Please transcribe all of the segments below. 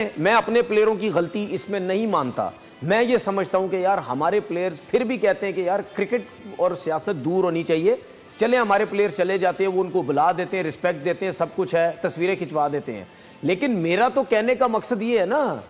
मैं अपने प्लेयरों की गलती इसमें नहीं मानता। मैं ये समझता हूं कि यार हमारे प्लेयर्स फिर भी कहते हैं कि यार क्रिकेट और सियासत दूर होनी चाहिए। चले हमारे प्लेयर चले जाते हैं, वो उनको बुला देते हैं, रिस्पेक्ट देते हैं, सब कुछ है, तस्वीरें खिंचवा देते हैं। लेकिन मेरा तो कहने का मकसद ये है ना,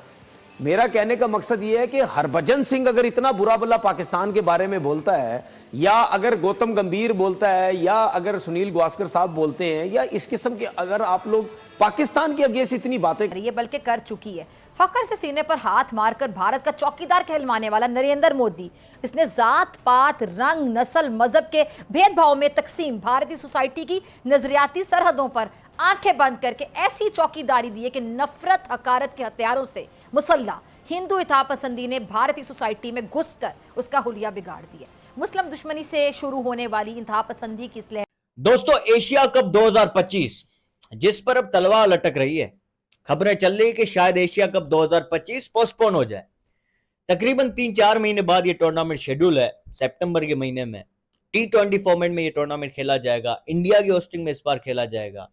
मेरा कहने का मकसद ये है कि हरभजन सिंह अगर इतना बुरा भला पाकिस्तान के बारे में बोलता है, या अगर गौतम गंभीर बोलता है, या अगर सुनील गावस्कर साहब बोलते हैं, या इस किस्म के अगर आप लोग पाकिस्तान के अगेंस्ट इतनी बातें ये बल्कि कर चुकी है। फखर से सीने पर हाथ मारकर भारत का चौकीदार कहलवाने वाला नरेंद्र मोदी, इसने जात पात रंग नस्ल मजहब के भेदभाव में तकसीम भारतीय सोसाइटी की नजरियाती सरहदों पर आंखें बंद करके ऐसी चौकीदारी दी है कि नफरत हकारत के हथियारों से मुसल्ला हिंदू इत्तेफाक-पसंदी ने भारतीय सोसाइटी में घुसकर उसका हुलिया बिगाड़ दिया। मुस्लिम दुश्मनी से शुरू होने वाली इत्तेफाक-पसंदी की इसलिए दोस्तों, एशिया कप 2025 जिस पर अब तलवार लटक रही है, खबरें चल रही है कि शायद एशिया कप 2025 पोस्टपोन हो जाए। तकरीबन 3-4 महीने बाद ये टूर्नामेंट शेड्यूल है। सितंबर के महीने में T20 फॉर्मेट में ये टूर्नामेंट खेला जाएगा। इंडिया की होस्टिंग में इस बार खेला जाएगा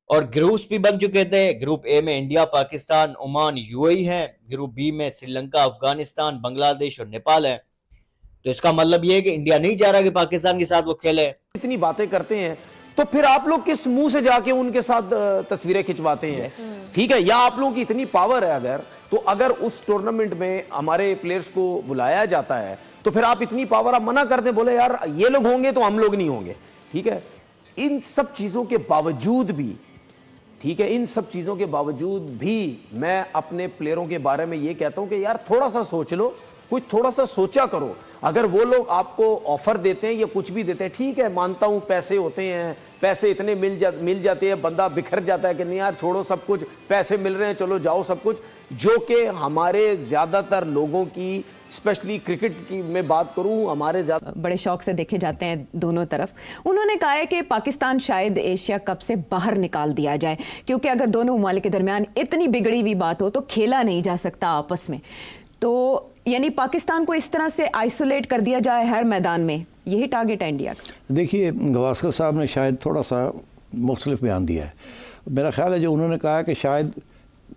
और ग्रुप्स भी बन चुके थे। ग्रुप ए में इंडिया, पाकिस्तान, ओमान, यूएई है। ग्रुप बी में श्रीलंका, अफगानिस्तान, बांग्लादेश और नेपाल है। तो इसका मतलब यह है कि इंडिया नहीं चाह रहा कि पाकिस्तान के साथ वो खेले। इतनी बातें करते हैं तो फिर आप लोग किस मुंह से जाके उनके साथ तस्वीरें खिंचवाते हैं? ठीक है, या आप लोगों की इतनी पावर है अगर, तो अगर उस टूर्नामेंट में हमारे प्लेयर्स को बुलाया जाता है तो फिर आप इतनी पावर आप मना कर दें, बोले यार ये लोग होंगे तो हम लोग नहीं होंगे। ठीक है, इन सब चीजों के बावजूद भी, ठीक है, इन सब चीजों के बावजूद भी मैं अपने प्लेयरों के बारे में ये कहता हूं कि यार थोड़ा सा सोच लो, कुछ थोड़ा सा सोचा करो। अगर वो लोग आपको ऑफर देते हैं या कुछ भी देते हैं, ठीक है, मानता हूं पैसे होते हैं, पैसे इतने मिल जाते हैं, बंदा बिखर जाता है कि नहीं यार छोड़ो सब कुछ, पैसे मिल रहे हैं चलो जाओ सब कुछ, जो कि हमारे ज्यादातर लोगों की, स्पेशली क्रिकेट की मैं बात करूं, हमारे ज्यादा बड़े शौक से देखे जाते हैं दोनों तरफ। उन्होंने कहा है कि पाकिस्तान शायद एशिया कप से बाहर निकाल दिया जाए, क्योंकि अगर दोनों ममालिक के दरमियान इतनी बिगड़ी हुई बात हो तो खेला नहीं जा सकता आपस में। तो यानी पाकिस्तान को इस तरह से आइसोलेट कर दिया जाए हर मैदान में, यही टारगेट है इंडिया का। देखिए, गावस्कर साहब ने शायद थोड़ा सा मुख्तलिफ बयान दिया है। मेरा ख्याल है जो उन्होंने कहा है कि शायद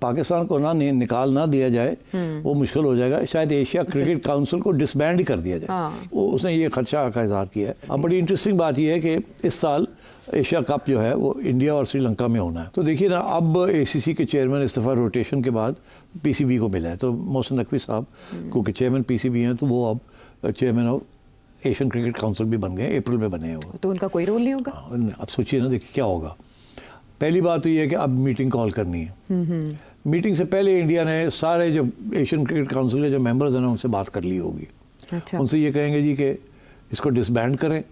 पाकिस्तान को निकाल ना दिया जाए वो मुश्किल हो जाएगा। शायद एशिया क्रिकेट काउंसिल को डिसबैंड ही कर दिया जाए। वो उसने ये खदशा का इजहार किया है। अब बड़ी इंटरेस्टिंग बात यह है कि इस साल एशिया कप जो है वो इंडिया और श्रीलंका में होना है। तो देखिए ना, अब ACC के चेयरमैन इस्तीफा रोटेशन के बाद PCB को मिला है। तो मोहसिन नकवी साहब क्योंकि चेयरमैन PCB हैं, तो वो अब chairman of Asian cricket council भी बन गए, अप्रैल में बने हैं वो। तो उनका कोई रोल नहीं होगा। अब सोचिए ना, देखिए क्या होगा। पहली बात तो ये है कि अब मीटिंग कॉल करनी है। मीटिंग से पहले इंडिया ने सारे जो एशियन क्रिकेट काउंसिल के जो मेंबर्स हैं उनसे बात कर ली होगी। अच्छा। उनसे ये कहेंगे जी कि इसको डिसबैंड करें,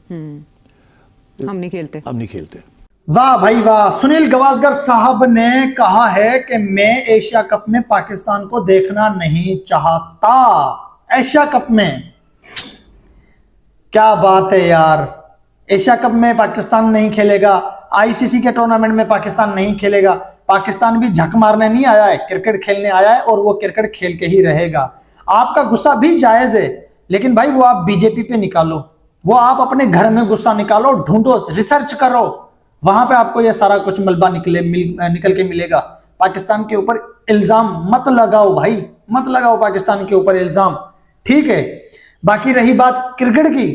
हम नहीं खेलते। वाह भाई वाह, सुनील गावस्कर साहब ने कहा है कि मैं एशिया कप में पाकिस्तान को देखना नहीं चाहता। एशिया कप में क्या बात है यार, एशिया कप में पाकिस्तान नहीं खेलेगा, ICC के टूर्नामेंट में पाकिस्तान नहीं खेलेगा। पाकिस्तान भी झक मारने नहीं आया है, क्रिकेट खेलने आया है और वो क्रिकेट खेल के ही रहेगा। आपका गुस्सा भी जायज है, लेकिन भाई वो आप बीजेपी पे निकालो, वो आप अपने घर में गुस्सा निकालो, ढूंढो, रिसर्च करो, वहां पे आपको ये सारा कुछ मलबा निकल के मिलेगा। पाकिस्तान के ऊपर इल्जाम मत लगाओ भाई, मत लगाओ पाकिस्तान के ऊपर इल्जाम, ठीक है। बाकी रही बात क्रिकेट की,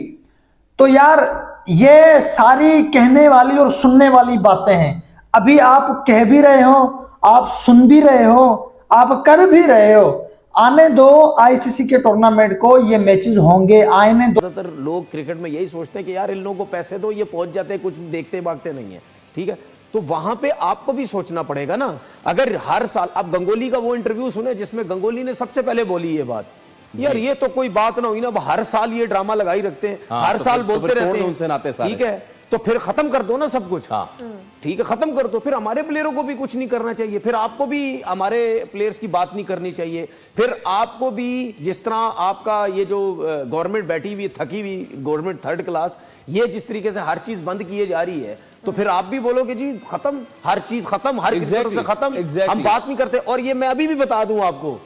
तो यार ये सारी कहने वाली और सुनने वाली बातें हैं। अभी आप कह भी रहे हो, आप सुन भी रहे हो, आप कर भी रहे हो। आने दो ICC के टूर्नामेंट को, ये मैचेस होंगे, आने दो। ज्यादातर लोग क्रिकेट में यही सोचते हैं कि यार इन लोगों को पैसे दो, ये पहुंच जाते हैं, कुछ देखते भागते नहीं है। ठीक है, तो वहां पे आपको भी सोचना पड़ेगा ना। अगर हर साल आप गंगोली का वो इंटरव्यू सुने जिसमें गंगोली ने सबसे पहले बोली ये बात, यार ये तो कोई बात ना हुई ना, हर साल ये ड्रामा लगाई रखते हैं। हर साल बोलते रहते हैं उनसे नाते सारे। ठीक है, तो फिर खत्म कर दो ना सब कुछ। ठीक है, खत्म कर दो। फिर हमारे प्लेयरों को भी कुछ नहीं करना चाहिए, फिर आपको भी हमारे प्लेयर्स की बात नहीं करनी चाहिए। फिर आपको भी, जिस तरह आपका ये जो गवर्नमेंट बैठी हुई थकी हुई गवर्नमेंट थर्ड क्लास, ये जिस तरीके से हर चीज बंद किए जा रही है, तो फिर आप भी बोलोगे जी खत्म, हर चीज खत्म, हर किसी से खत्म, हम बात नहीं करते। और ये मैं अभी भी बता दूं आपको,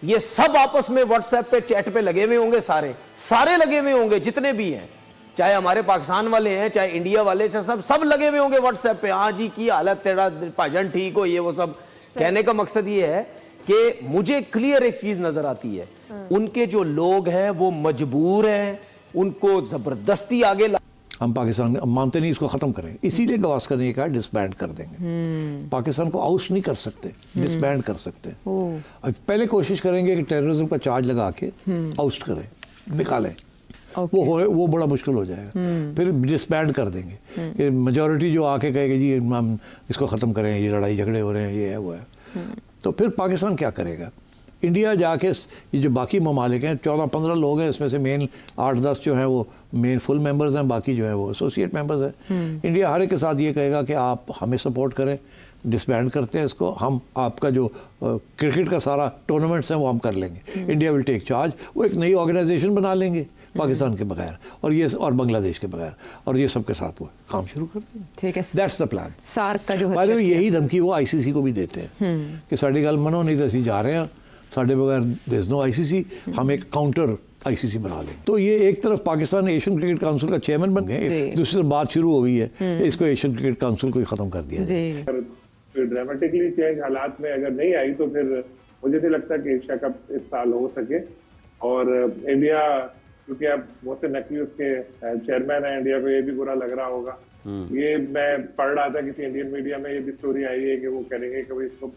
ये सब आपस में व्हाट्सएप पे चैट पे लगे हुए होंगे, सारे लगे हुए होंगे जितने भी हैं, चाहे हमारे पाकिस्तान वाले हैं चाहे इंडिया वाले, सब लगे हुए होंगे व्हाट्सएप पे। हाँ जी की हालत तेरा भाजन ठीक हो, ये वो सब। कहने का मकसद ये है कि मुझे क्लियर एक चीज नजर आती है, उनके जो लोग हैं वो मजबूर हैं, उनको जबरदस्ती आगे हम पाकिस्तान मानते नहीं, इसको ख़त्म करें, इसीलिए गवास्कर ने कहा डिसबैंड कर देंगे। पाकिस्तान को आउट नहीं कर सकते, डिसबैंड कर सकते हैं। अब पहले कोशिश करेंगे कि टेररिज्म का चार्ज लगा के आउट करें, निकालें। वो बड़ा मुश्किल हो जाएगा। फिर डिसबैंड कर देंगे कि मेजॉरिटी जो आके कहेगी जी हम इसको ख़त्म करें, ये लड़ाई झगड़े हो रहे हैं, ये है वो है, तो फिर पाकिस्तान क्या करेगा? इंडिया जाके ये जो बाकी ममालिक हैं 14-15 लोग हैं, इसमें से मेन 8-10 जो हैं वो मेन फुल मेंबर्स हैं, बाकी जो हैं वो एसोसिएट मेंबर्स हैं। इंडिया हर एक के साथ ये कहेगा कि आप हमें सपोर्ट करें, डिसबैंड करते हैं इसको, हम आपका जो क्रिकेट का सारा टूर्नामेंट्स हैं वो हम कर लेंगे। इंडिया विल टेक चार्ज, वो एक नई ऑर्गेनाइजेशन बना लेंगे पाकिस्तान के बगैर और बांग्लादेश के बगैर, और ये सबके साथ वो काम शुरू कर देंगे। ठीक है, दैट्स द प्लान। सार्क का जो बाय द वे यही धमकी वो आईसीसी को भी देते हैं कि साड़ी गल मनो नहीं तो असं जा रहे हैं, साढ़े बगैर देयर इज नो आईसीसी, हम एक काउंटर आईसीसी बना लें। तो ये एक तरफ पाकिस्तान एशियन क्रिकेट काउंसिल का चेयरमैन बन गए, दूसरी तरफ बात शुरू हो गई है कि इसको एशियन क्रिकेट काउंसिल को ही खत्म कर दिया जाए। ड्रामेटिकली चेंज हालात में अगर नहीं आई तो फिर मुझे नहीं लगता कि एशिया कप इस साल हो सके। और इंडिया, क्योंकि अब मोहसिन नकवी उसके चेयरमैन है, इंडिया को ये भी बुरा लग रहा होगा। ये मैं पढ़ रहा था किसी इंडियन मीडिया में, ये भी स्टोरी आई है कि वो करेंगे कि इसको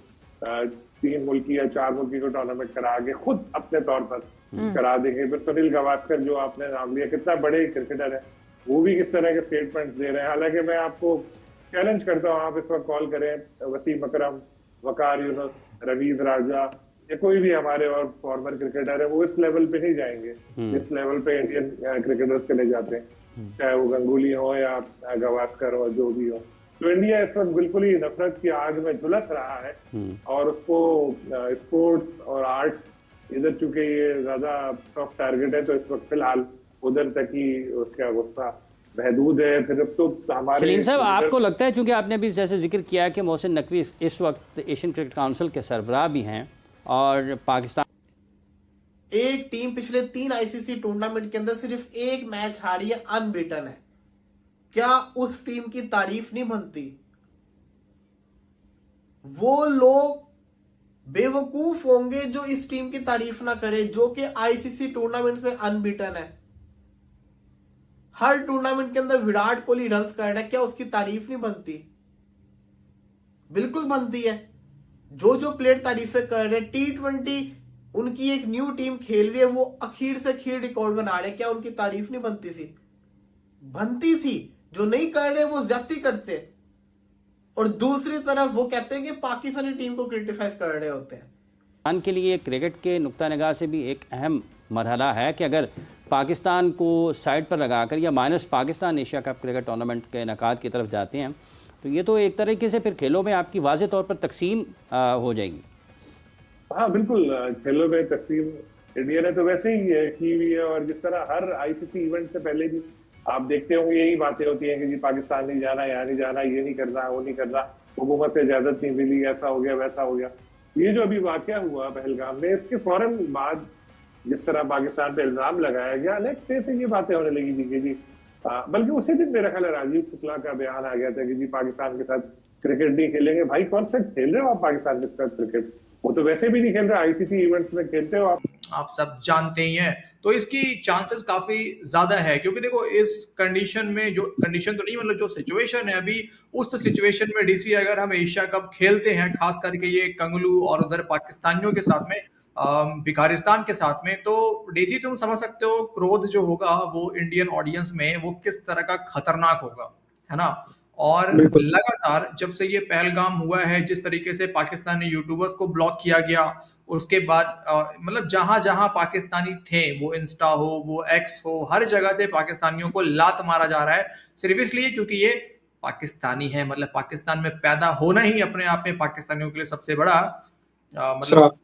3 मुल्की या 4 मुल्की को टूर्नामेंट करा के खुद अपने तौर पर करा देंगे। फिर सुनील गावस्कर जो आपने नाम लिया, कितना बड़े क्रिकेटर है, वो भी किस तरह के स्टेटमेंट दे रहे हैं। हालांकि मैं आपको चैलेंज करता हूँ, आप इस वक्त कॉल करें वसीम अकरम, वकार यूनुस, रवीज राजा या कोई भी हमारे और फॉर्मर क्रिकेटर है, वो इस लेवल पे नहीं जाएंगे जिस लेवल पे इंडियन क्रिकेटर्स चले जाते हैं, चाहे वो गंगुली हो या गावस्कर हो, जो भी हो। तो इंडिया इस वक्त बिल्कुल ही नफरत की आग में झुलस रहा है और उसको स्पोर्ट्स और आर्ट्स इधर चूंकि ये ज्यादा सॉफ्ट टारगेट है, तो इस वक्त फिलहाल उधर तक ही उसका गुस्सा महदूद है। फिर अब तो हमारे सलीम साहब, आपको लगता है, चूंकि आपने भी जैसे जिक्र किया कि मोहसिन नकवी इस वक्त एशियन क्रिकेट काउंसिल के सरबराह भी हैं और पाकिस्तान एक टीम पिछले 3 आईसीसी टूर्नामेंट के अंदर सिर्फ एक मैच हारी है, अनबीटन है, क्या उस टीम की तारीफ नहीं बनती? वो लोग बेवकूफ होंगे जो इस टीम की तारीफ ना करे, जो कि आईसीसी टूर्नामेंट में अनबीटन है। हर टूर्नामेंट के अंदर विराट कोहली रन कर रहा है, क्या उसकी तारीफ नहीं बनती? बिल्कुल बनती है। जो प्लेयर तारीफें कर रहे हैं, T20 उनकी एक न्यू टीम खेल रही है, वो अखीर से अखीर रिकॉर्ड बना रहे हैं, क्या उनकी तारीफ नहीं बनती थी? बनती थी। जो नहीं कर रहे वो ज्यादती करते, और दूसरी तरफ वो कहते हैं कि पाकिस्तानी टीम को क्रिटिसाइज कर रहे होते हैं। के लिए क्रिकेट के नुक्ता निगाह से भी एक अहम मरहला है कि अगर पाकिस्तान को साइड पर लगाकर या minus Pakistan Asia cup cricket tournament के इनेकाद की तरफ जाते हैं, तो ये तो एक तरीके से फिर खेलों में आपकी वाज़ेह तौर पर तकसीम हो जाएगी। हाँ बिल्कुल, खेलों में तकसीम इंडिया ने तो वैसे ही की हुई है। और जिस तरह हर आईसीसी इवेंट से पहले भी आप देखते होंगे यही बातें होती हैं कि जी पाकिस्तान नहीं जाना, यहाँ नहीं जाना, ये नहीं करना, वो नहीं करना, हुकूमत से इजाजत नहीं मिली, ऐसा हो गया वैसा हो गया। ये जो अभी वाकया हुआ पहलगाम में, इसके फौरन बाद जिस तरह पाकिस्तान पे इल्जाम लगाया गया, नेक्स्ट डे से ये बातें होने लगी थी कि जी बल्कि उसी दिन मेरा ख्याल है राजीव शुक्ला का बयान आ गया था कि जी पाकिस्तान के साथ क्रिकेट नहीं खेलेंगे। भाई कौन सा खेल रहे हो आप पाकिस्तान के साथ क्रिकेट? वो तो वैसे भी नहीं खेल रहे, आईसीसी इवेंट्स में खेलते हो आप सब जानते ही हैं। तो इसकी चांसेस काफी ज्यादा है, क्योंकि देखो इस कंडीशन में, जो कंडीशन तो नहीं मतलब जो सिचुएशन है अभी, उस सिचुएशन में डीसी अगर हम एशिया कप खेलते हैं, खास करके ये कंगलू और उधर पाकिस्तानियों के साथ में, बिखारिस्तान के साथ में, तो डीसी तुम समझ सकते हो क्रोध जो होगा वो इंडियन ऑडियंस में वो किस तरह का खतरनाक होगा, है ना। और लगातार जब से ये पहलगाम हुआ है, जिस तरीके से पाकिस्तानी यूट्यूबर्स को ब्लॉक किया गया, उसके बाद मतलब जहां जहां पाकिस्तानी थे, वो इंस्टा हो, वो एक्स हो, हर जगह से पाकिस्तानियों को लात मारा जा रहा है, सिर्फ इसलिए क्योंकि ये पाकिस्तानी है। मतलब पाकिस्तान में पैदा होना ही अपने आप में पाकिस्तानियों के लिए सबसे बड़ा मतलब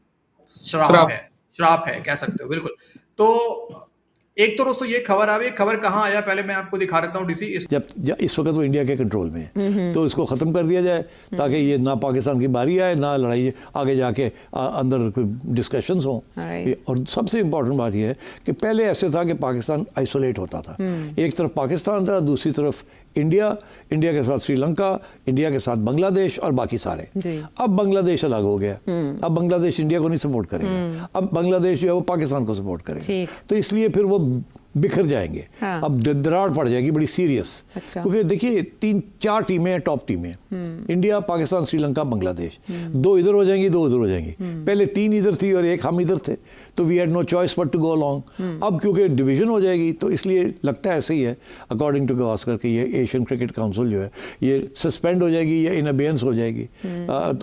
श्राप है, कह सकते हो, बिल्कुल। तो एक तो दोस्तों ये खबर आ रही है, खबर कहाँ आया पहले मैं आपको दिखा देता हूँ डीसी। जब इस वक्त वो इंडिया के कंट्रोल में है, तो इसको ख़त्म कर दिया जाए ताकि ये ना पाकिस्तान की बारी आए, ना लड़ाई आगे जाके अंदर डिस्कशंस हों। और सबसे इम्पोर्टेंट बात ये है कि पहले ऐसे था कि पाकिस्तान आइसोलेट होता था, एक तरफ पाकिस्तान था, दूसरी तरफ इंडिया, इंडिया के साथ श्रीलंका, इंडिया के साथ बांग्लादेश और बाकी सारे। अब बांग्लादेश अलग हो गया, अब बांग्लादेश इंडिया को नहीं सपोर्ट करेगा, अब बांग्लादेश जो है वो पाकिस्तान को सपोर्ट करेगा, तो इसलिए फिर वो बिखर जाएंगे। हाँ। अब दरार पड़ जाएगी बड़ी सीरियस। अच्छा। क्योंकि देखिए 3-4 टीमें हैं, टॉप टीमें, इंडिया, पाकिस्तान, श्रीलंका, बांग्लादेश, 2 इधर हो जाएंगी, 2 उधर हो जाएंगी। पहले 3 इधर थी और 1 हम इधर थे, तो we had no choice but to go along. अब क्योंकि डिवीजन हो जाएगी तो इसलिए लगता है ऐसे ही है अकॉर्डिंग टू गावस्कर कि ये एशियन क्रिकेट काउंसिल जो है ये सस्पेंड हो जाएगी या इन अबेयंस हो जाएगी,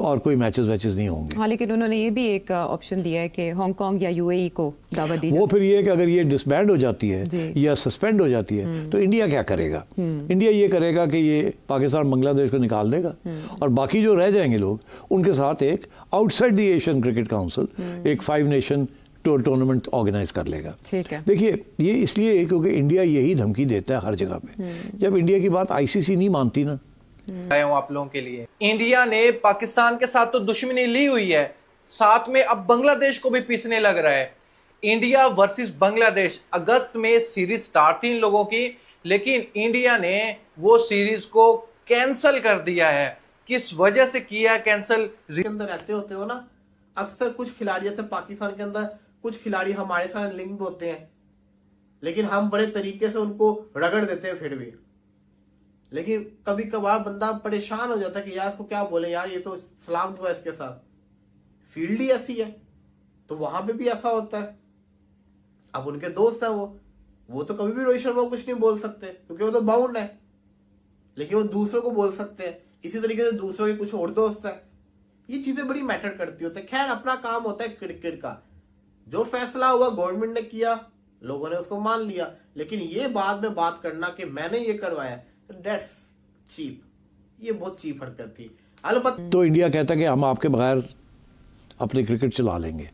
और कोई मैचेस नहीं होंगे। हाँ, लेकिन उन्होंने ये भी एक ऑप्शन दिया है कि हांगकांग या यूएई को दावत दी वो फिर ये है कि अगर ये डिसबैंड हो जाती है जी। या सस्पेंड हो जाती है तो इंडिया क्या करेगा? इंडिया ये करेगा कि ये पाकिस्तान, बांग्लादेश को निकाल देगा और बाकी जो रह जाएंगे लोग उनके साथ एक outside the Asian cricket council एक 5 नेशन टूर्नामेंट ऑर्गेनाइज कर लेगा। ठीक है। देखिए ये इसलिए क्योंकि इंडिया यही धमकी देता है हर जगह पे। जब इंडिया की बात आईसीसी नहीं मानती ना, आया हूं आप लोगों के लिए। इंडिया ने पाकिस्तान के साथ तो दुश्मनी ली हुई है, साथ में अब बांग्लादेश को भी पीसने लग रहा है। इंडिया वर्सेस बांग्लादेश, अगस्त में सीरीज स्टार्ट थी इन लोगों की, लेकिन इंडिया ने वो सीरीज को कैंसिल कर दिया है। किस वजह से किया कैंसिल? के अंदर रहते होते हो ना, अक्सर कुछ खिलाड़ी जैसे पाकिस्तान के अंदर कुछ खिलाड़ी हमारे साथ लिंक होते हैं, लेकिन हम बड़े तरीके से उनको रगड़ देते हैं फिर भी। लेकिन कभी कभार बंदा परेशान हो जाता है कि यार इसको क्या बोले, यार ये तो सलाम हुआ इसके साथ, फील्ड ही ऐसी है। तो वहां पे भी ऐसा होता है। अब उनके दोस्त है वो तो कभी भी रोहित शर्मा को कुछ नहीं बोल सकते क्योंकि वो तो बाउंड है, लेकिन वो दूसरों को बोल सकते हैं। इसी तरीके से दूसरों के कुछ और दोस्त है। ये चीजें बड़ी मैटर करती होती है। खैर, अपना काम होता है क्रिकेट का, जो फैसला हुआ गवर्नमेंट ने किया, लोगों ने उसको मान लिया। लेकिन ये बाद में बात करना कि मैंने ये करवाया, दैट्स चीप। ये बहुत चीप हरकत थी। अलबत्ता तो इंडिया कहता है कि हम आपके बगैर अपनी क्रिकेट चला लेंगे।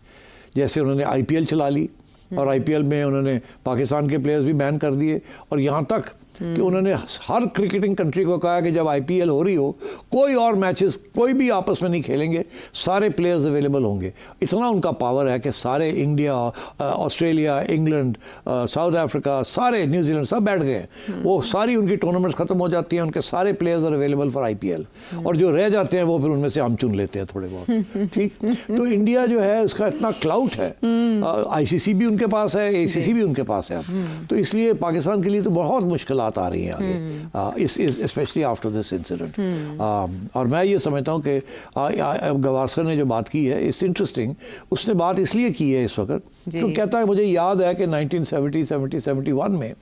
जैसे उन्होंने आईपीएल चला ली और आईपीएल में उन्होंने पाकिस्तान के प्लेयर्स भी बैन कर दिए, और यहाँ तक कि उन्होंने हर क्रिकेटिंग कंट्री को कहा कि जब आईपीएल हो रही हो कोई और मैचेस कोई भी आपस में नहीं खेलेंगे, सारे प्लेयर्स अवेलेबल होंगे। इतना उनका पावर है कि सारे India, Australia, England, south Africa, सारे न्यूजीलैंड सब बैठ गए। वो सारी उनकी टूर्नामेंट्स खत्म हो जाती हैं, उनके सारे players are available for IPL, और जो रह जाते हैं वो फिर उनमें से हम चुन लेते हैं थोड़े बहुत। ठीक, तो इंडिया जो है उसका इतना क्लाउट है, आईसीसी भी उनके पास है, एसीसी भी उनके पास है। तो इसलिए पाकिस्तान के लिए तो बहुत मुश्किल आ रही है आगे, स्पेशली आफ्टर दिस इंसिडेंट। और मैं ये समझता हूँ कि गावस्कर ने जो बात की है इट्स इंटरेस्टिंग। उसने बात इसलिए की है इस वक्त तो कहता है, मुझे याद है कि 1970, 71 में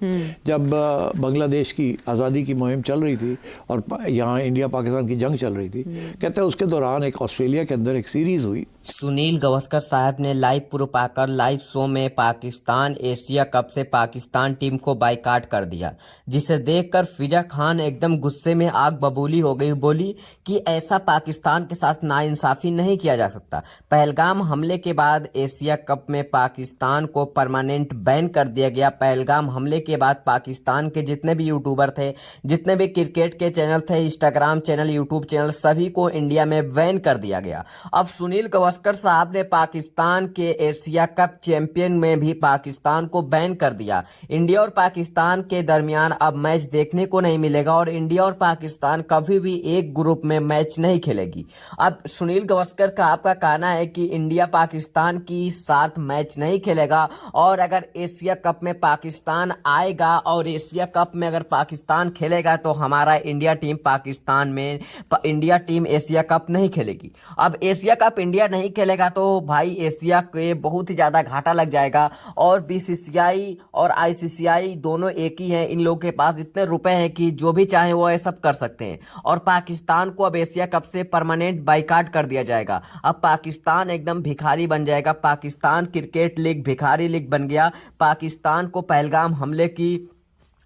जब बांग्लादेश की आज़ादी की मुहिम चल रही थी और यहाँ इंडिया पाकिस्तान की जंग चल रही थी, कहता है उसके दौरान एक ऑस्ट्रेलिया के अंदर एक सीरीज हुई। सुनील गावस्कर साहब ने लाइव प्रूफ आकर लाइव शो में पाकिस्तान एशिया कप से पाकिस्तान टीम को बाइकाट कर दिया, जिसे देखकर फिजा खान एकदम गुस्से में आग बबूली हो गई। बोली कि ऐसा पाकिस्तान के साथ नाइंसाफी नहीं किया जा सकता। पहलगाम हमले के बाद एशिया कप में पाकिस्तान को परमानेंट बैन कर दिया गया। पहलगाम हमले के बाद पाकिस्तान के जितने भी यूट्यूबर थे, जितने भी क्रिकेट के चैनल थे, इंस्टाग्राम चैनल, यूट्यूब चैनल, सभी को इंडिया में बैन कर दिया गया। अब सुनील गावस्कर साहब ने पाकिस्तान के एशिया कप चैंपियन में भी पाकिस्तान को बैन कर दिया। इंडिया और पाकिस्तान के दरमियान अब मैच देखने को नहीं मिलेगा और इंडिया और पाकिस्तान कभी भी एक ग्रुप में मैच नहीं खेलेगी। अब सुनील गावस्कर का आपका कहना है कि इंडिया पाकिस्तान की साथ मैच नहीं खेलेगा, और अगर एशिया कप में पाकिस्तान आएगा और एशिया कप में अगर पाकिस्तान खेलेगा तो हमारा इंडिया टीम पाकिस्तान में इंडिया टीम एशिया कप नहीं खेलेगी। अब एशिया कप इंडिया नहीं खेलेगा तो भाई एशिया के बहुत ही ज़्यादा घाटा लग जाएगा, और बीसीसीआई और आईसीसीआई दोनों एक ही हैं। इन लोगों के पास इतने रुपए हैं कि जो भी चाहे वो ये सब कर सकते हैं, और पाकिस्तान को अब एशिया कप से परमानेंट बाइकाट कर दिया जाएगा। अब पाकिस्तान एकदम भिखारी बन जाएगा। पाकिस्तान क्रिकेट लीग भिखारी लीग बन गया। पाकिस्तान को पहलगाम हमले की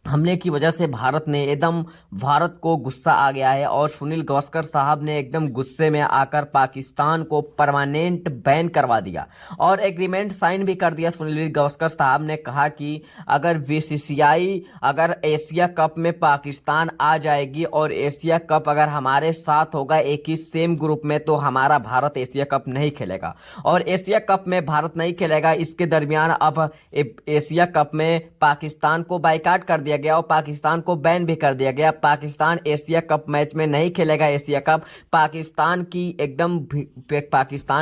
हमले की वजह से भारत को गुस्सा आ गया है और सुनील गावस्कर साहब ने एकदम गुस्से में आकर पाकिस्तान को परमानेंट बैन करवा दिया और एग्रीमेंट साइन भी कर दिया। सुनील गावस्कर साहब ने कहा कि अगर बीसीसीआई अगर एशिया कप में पाकिस्तान आ जाएगी और एशिया कप अगर हमारे साथ होगा एक ही सेम ग्रुप में, तो हमारा भारत एशिया कप नहीं खेलेगा और एशिया कप में भारत नहीं खेलेगा। इसके दरमियान अब एशिया कप में पाकिस्तान को बाइकाट कर दिया गया और पाकिस्तान को बैन भी कर दिया गया। पाकिस्तान एशिया कप मैच में नहीं खेलेगा एशिया कप। पाकिस्तान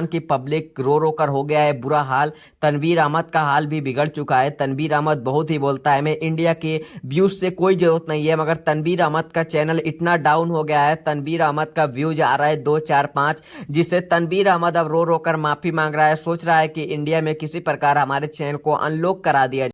की पब्लिक रो रो कर हो गया है बुरा हाल। तनवीर अहमद का हाल भी बिगड़ चुका है। तनवीर अहमद बहुत ही बोलता है, हमें इंडिया के व्यूज से कोई जरूरत नहीं है, मगर तनवीर अहमद का चैनल इतना डाउन हो गया है, तनवीर अहमद का व्यूज आ रहा है 2, 4, 5, जिससे तनवीर अहमद अब रो रो कर माफी मांग रहा है। सोच रहा है कि इंडिया में किसी प्रकार हमारे चैनल को अनलॉक करा दिया